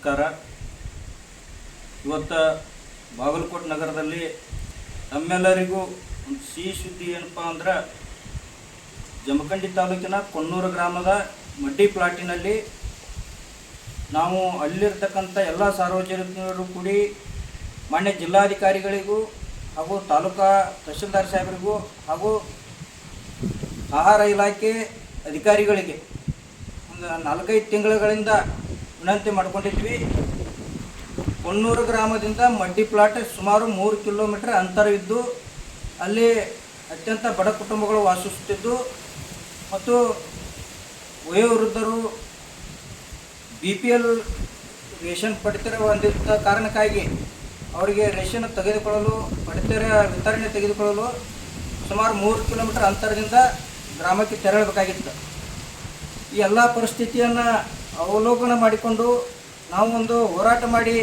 ನಮಸ್ಕಾರ. ಇವತ್ತು ಬಾಗಲಕೋಟೆ ನಗರದಲ್ಲಿ ನಮ್ಮೆಲ್ಲರಿಗೂ ಒಂದು ಸಿಹಿ ಸುದ್ದಿ ಏನಪ್ಪ ಅಂದ್ರೆ, ಜಮಖಂಡಿ ತಾಲೂಕಿನ ಕೊಣ್ಣೂರು ಗ್ರಾಮದ ಮಡ್ಡಿ ಪ್ಲಾಟಿನಲ್ಲಿ ನಾವು ಅಲ್ಲಿರ್ತಕ್ಕಂಥ ಎಲ್ಲ ಸಾರ್ವಜನಿಕರು ಕೂಡಿ ಮಾನ್ಯ ಜಿಲ್ಲಾಧಿಕಾರಿಗಳಿಗೂ ಹಾಗೂ ತಾಲೂಕಾ ತಹಶೀಲ್ದಾರ್ ಸಾಹೇಬರಿಗೂ ಹಾಗೂ ಆಹಾರ ಇಲಾಖೆ ಅಧಿಕಾರಿಗಳಿಗೆ ಒಂದು 4-5 ತಿಂಗಳುಗಳಿಂದ ವಿನಂತಿ ಮಾಡ್ಕೊಂಡಿದ್ವಿ. ಕೊಣ್ಣೂರು ಗ್ರಾಮದಿಂದ ಮಡ್ಡಿ ಪ್ಲಾಟ್ ಸುಮಾರು 3 ಕಿಲೋಮೀಟರ್ ಅಂತರವಿದ್ದು ಅಲ್ಲಿ ಅತ್ಯಂತ ಬಡ ಕುಟುಂಬಗಳು ವಾಸಿಸುತ್ತಿದ್ದು ಮತ್ತು ವಯೋವೃದ್ಧರು BPL ರೇಷನ್ ಪಡಿತರ ಹೊಂದಿದ್ದ ಕಾರಣಕ್ಕಾಗಿ ಅವರಿಗೆ ರೇಷನ್ ತೆಗೆದುಕೊಳ್ಳಲು ಪಡಿತರ ವಿತರಣೆ ತೆಗೆದುಕೊಳ್ಳಲು ಸುಮಾರು 3 ಕಿಲೋಮೀಟರ್ ಅಂತರದಿಂದ ಗ್ರಾಮಕ್ಕೆ ತೆರಳಬೇಕಾಗಿತ್ತು. ಈ ಎಲ್ಲ ಪರಿಸ್ಥಿತಿಯನ್ನು ಅವಲೋಕನ ಮಾಡಿಕೊಂಡು ನಾವು ಒಂದು ಹೋರಾಟ ಮಾಡಿ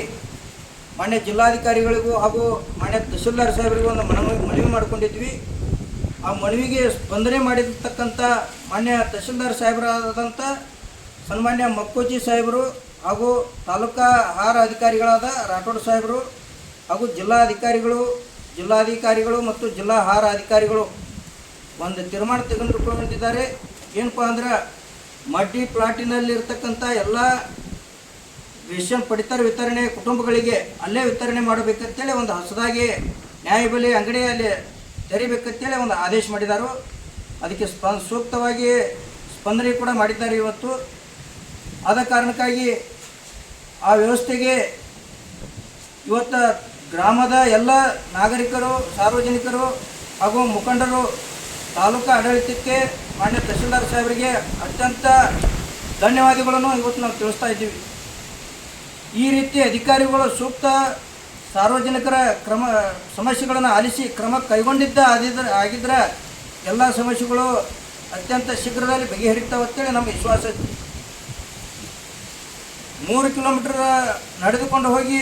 ಮಾನ್ಯ ಜಿಲ್ಲಾಧಿಕಾರಿಗಳಿಗೂ ಹಾಗೂ ಮಾನ್ಯ ತಹಶೀಲ್ದಾರ್ ಸಾಹೇಬರಿಗೂ ಒಂದು ಮನವಿ ಮಾಡಿಕೊಂಡಿದ್ವಿ. ಆ ಮನವಿಗೆ ಸ್ಪಂದನೆ ಮಾಡಿರ್ತಕ್ಕಂಥ ಮಾನ್ಯ ತಹಶೀಲ್ದಾರ್ ಸಾಹೇಬರಾದಂಥ ಸನ್ಮಾನ್ಯ ಮಕ್ಕೋಜಿ ಸಾಹೇಬರು ಹಾಗೂ ತಾಲೂಕಾ ಆಹಾರ ಅಧಿಕಾರಿಗಳಾದ ರಾಠೋಡ್ ಸಾಹೇಬರು ಹಾಗೂ ಜಿಲ್ಲಾಧಿಕಾರಿಗಳು ಮತ್ತು ಜಿಲ್ಲಾ ಆಹಾರ ಅಧಿಕಾರಿಗಳು ಒಂದು ತೀರ್ಮಾನ ತೆಗೆದುಕೊಂಡಿದ್ದಾರೆ. ಏನಪ್ಪ ಅಂದ್ರೆ, ಮಡ್ಡಿ ಪ್ಲಾಟಿನಲ್ಲಿರ್ತಕ್ಕಂಥ ಎಲ್ಲ ರೇಷನ್ ಪಡಿತರ ವಿತರಣೆ ಕುಟುಂಬಗಳಿಗೆ ಅಲ್ಲೇ ವಿತರಣೆ ಮಾಡಬೇಕಂತೇಳಿ ಒಂದು ಹೊಸದಾಗಿ ನ್ಯಾಯಬೆಲೆ ಅಂಗಡಿಯಲ್ಲಿ ತೆರಿಬೇಕಂತೇಳಿ ಒಂದು ಆದೇಶ ಮಾಡಿದ್ದಾರೆ. ಅದಕ್ಕೆ ಸೂಕ್ತವಾಗಿ ಸ್ಪಂದನೆ ಕೂಡ ಮಾಡಿದ್ದಾರೆ. ಆದ ಕಾರಣಕ್ಕಾಗಿ ಆ ವ್ಯವಸ್ಥೆಗೆ ಇವತ್ತು ಗ್ರಾಮದ ಎಲ್ಲ ನಾಗರಿಕರು, ಸಾರ್ವಜನಿಕರು ಹಾಗೂ ಮುಖಂಡರು ತಾಲೂಕಾ ಆಡಳಿತಕ್ಕೆ ಮಾನ್ಯ ತಹಶೀಲ್ದಾರ್ ಸಾಹೇಬರಿಗೆ ಅತ್ಯಂತ ಧನ್ಯವಾದಗಳನ್ನು ಇವತ್ತು ನಾವು ತಿಳಿಸ್ತಾ ಇದ್ದೀವಿ. ಈ ರೀತಿ ಅಧಿಕಾರಿಗಳು ಸೂಕ್ತ ಸಾರ್ವಜನಿಕರ ಸಮಸ್ಯೆಗಳನ್ನು ಆಲಿಸಿ ಕ್ರಮ ಆಗಿದ್ರೆ ಎಲ್ಲ ಸಮಸ್ಯೆಗಳು ಅತ್ಯಂತ ಶೀಘ್ರದಲ್ಲಿ ಬಗೆಹರಿತಾವಂತೇಳಿ ನಮ್ಮ ವಿಶ್ವಾಸ ಐತಿ. 3 ಕಿಲೋಮೀಟರ್ ನಡೆದುಕೊಂಡು ಹೋಗಿ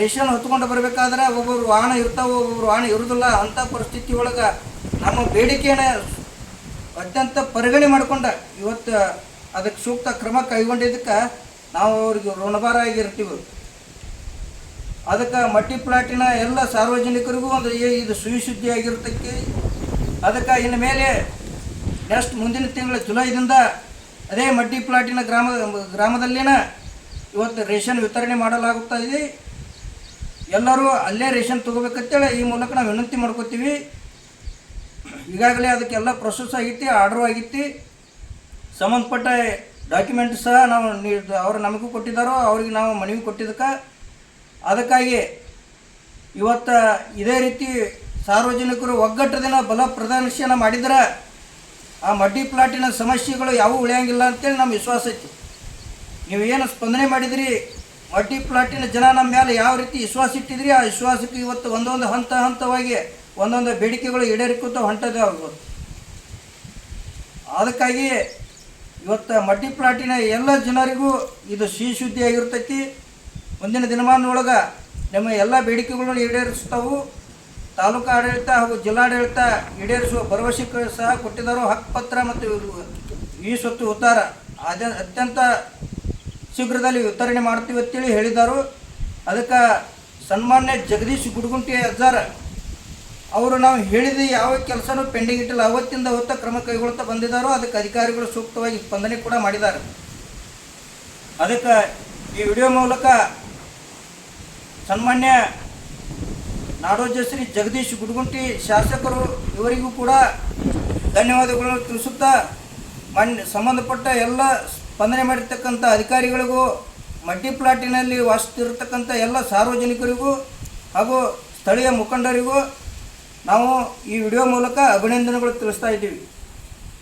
ರೇಷನ್ ಹೊತ್ಕೊಂಡು ಬರಬೇಕಾದ್ರೆ ಒಬ್ಬೊಬ್ರು ವಾಹನ ಇರ್ತಾವೆ, ಒಬ್ಬೊಬ್ರು ವಾಹನ ಇರೋದಿಲ್ಲ. ಅಂಥ ಪರಿಸ್ಥಿತಿ ಒಳಗೆ ನಮ್ಮ ಬೇಡಿಕೆಯನ್ನು ಅತ್ಯಂತ ಪರಿಗಣನೆ ಮಾಡಿಕೊಂಡು ಇವತ್ತು ಅದಕ್ಕೆ ಸೂಕ್ತ ಕ್ರಮ ಕೈಗೊಂಡಿದ್ದಕ್ಕೆ ನಾವು ಅವ್ರಿಗೆ ಋಣಭಾರ ಆಗಿರ್ತೀವಿ. ಅದಕ್ಕೆ ಮಡ್ಡಿ ಪ್ಲಾಟಿನ ಎಲ್ಲ ಸಾರ್ವಜನಿಕರಿಗೂ ಒಂದು ಇದು ಸಿಹಿ ಸುದ್ದಿ ಆಗಿರ್ತಕ್ಕೆ. ಅದಕ್ಕೆ ಇನ್ನು ಮೇಲೆ ಮುಂದಿನ ತಿಂಗಳ ಜುಲೈದಿಂದ ಅದೇ ಮಡ್ಡಿ ಪ್ಲಾಟಿನ ಗ್ರಾಮದಲ್ಲಿನ ಇವತ್ತು ರೇಷನ್ ವಿತರಣೆ ಮಾಡಲಾಗುತ್ತಾ ಇದೆ. ಎಲ್ಲರೂ ಅಲ್ಲೇ ರೇಷನ್ ತೊಗೋಬೇಕಂತೇಳಿ ಈ ಮೂಲಕ ನಾವು ವಿನಂತಿ ಮಾಡ್ಕೋತೀವಿ. ಈಗಾಗಲೇ ಅದಕ್ಕೆಲ್ಲ ಪ್ರೊಸೆಸ್ ಆಗೈತಿ, ಆರ್ಡ್ರು ಆಗೈತಿ. ಸಂಬಂಧಪಟ್ಟ ಡಾಕ್ಯುಮೆಂಟ್ ಸಹ ನಾವು ಅವರು ನಮಗೂ ಕೊಟ್ಟಿದ್ದಾರೋ, ಅವ್ರಿಗೆ ನಾವು ಮನವಿ ಕೊಟ್ಟಿದ್ದಕ್ಕೆ. ಅದಕ್ಕಾಗಿ ಇವತ್ತು ಇದೇ ರೀತಿ ಸಾರ್ವಜನಿಕರು ಒಗ್ಗಟ್ಟದಿಂದ ಬಲ ಪ್ರದರ್ಶನ ಮಾಡಿದ್ರೆ ಆ ಮಡ್ಡಿ ಪ್ಲಾಟಿನ ಸಮಸ್ಯೆಗಳು ಯಾವುವು ಉಳಿಯಂಗಿಲ್ಲ ಅಂತೇಳಿ ನಮ್ಮ ವಿಶ್ವಾಸ ಐತಿ. ನೀವು ಏನು ಸ್ಪಂದನೆ ಮಾಡಿದಿರಿ, ಮಡ್ಡಿ ಪ್ಲಾಟಿನ ಜನ ನಮ್ಮ ಮೇಲೆ ಯಾವ ರೀತಿ ವಿಶ್ವಾಸ ಇಟ್ಟಿದ್ರಿ, ಆ ವಿಶ್ವಾಸಕ್ಕೆ ಇವತ್ತು ಒಂದೊಂದು ಹಂತವಾಗಿ ಒಂದೊಂದು ಬೇಡಿಕೆಗಳು ಈಡೇರಿಕೊತ ಹೊಂಟದೆ ಆಗ್ಬೋದು. ಅದಕ್ಕಾಗಿ ಇವತ್ತು ಮಡ್ಡಿ ಪ್ಲಾಟಿನ ಎಲ್ಲ ಜನರಿಗೂ ಇದು ಸಿಹಿ ಸುದ್ದಿ ಆಗಿರ್ತೈತಿ. ಮುಂದಿನ ದಿನಮಾನದೊಳಗೆ ನಿಮ್ಮ ಎಲ್ಲ ಬೇಡಿಕೆಗಳನ್ನು ಈಡೇರಿಸ್ತಾವು. ತಾಲೂಕು ಆಡಳಿತ ಹಾಗೂ ಜಿಲ್ಲಾಡಳಿತ ಈಡೇರಿಸುವ ಭರವಸೆ ಸಹ ಕೊಟ್ಟಿದ್ದಾರೋ. ಹಕ್ಕುಪತ್ರ ಮತ್ತು ಈ ಸ್ವತ್ತು ಉತ್ತಾರ ಅತ್ಯಂತ ಶೀಘ್ರದಲ್ಲಿ ವಿತರಣೆ ಮಾಡ್ತೀವಿ ಅಂತೇಳಿ ಹೇಳಿದರು. ಅದಕ್ಕೆ ಸನ್ಮಾನ್ಯ ಜಗದೀಶ್ ಗುಡಗುಂಟಿ ಅಜ್ಜಾರ ಅವರು ನಾವು ಹೇಳಿದ ಯಾವ ಕೆಲಸನೂ ಪೆಂಡಿಂಗ್ ಇಟ್ಟಿಲ್ಲ, ಅವತ್ತಿಂದ ಕ್ರಮ ಕೈಗೊಳ್ತಾ ಬಂದಿದ್ದಾರೋ. ಅದಕ್ಕೆ ಅಧಿಕಾರಿಗಳು ಸೂಕ್ತವಾಗಿ ಸ್ಪಂದನೆ ಕೂಡ ಮಾಡಿದ್ದಾರೆ. ಅದಕ್ಕೆ ಈ ವಿಡಿಯೋ ಮೂಲಕ ಸನ್ಮಾನ್ಯ ನಾಡೋಜ ಶ್ರೀ ಜಗದೀಶ್ ಗುಡಗುಂಟಿ ಶಾಸಕರು ಇವರಿಗೂ ಕೂಡ ಧನ್ಯವಾದಗಳನ್ನು ತಿಳಿಸುತ್ತಾ, ಸಂಬಂಧಪಟ್ಟ ಎಲ್ಲ ಸ್ಪಂದನೆ ಮಾಡಿರ್ತಕ್ಕಂಥ ಅಧಿಕಾರಿಗಳಿಗೂ, ಮಡ್ಡಿ ಪ್ಲಾಟಿನಲ್ಲಿ ವಾಸಿಸ್ತಿರ್ತಕ್ಕಂಥ ಎಲ್ಲ ಸಾರ್ವಜನಿಕರಿಗೂ ಹಾಗೂ ಸ್ಥಳೀಯ ಮುಖಂಡರಿಗೂ ನಾವು ಈ ವಿಡಿಯೋ ಮೂಲಕ ಅಭಿನಂದನೆಗಳು ತಿಳಿಸ್ತಾ ಇದ್ದೀವಿ.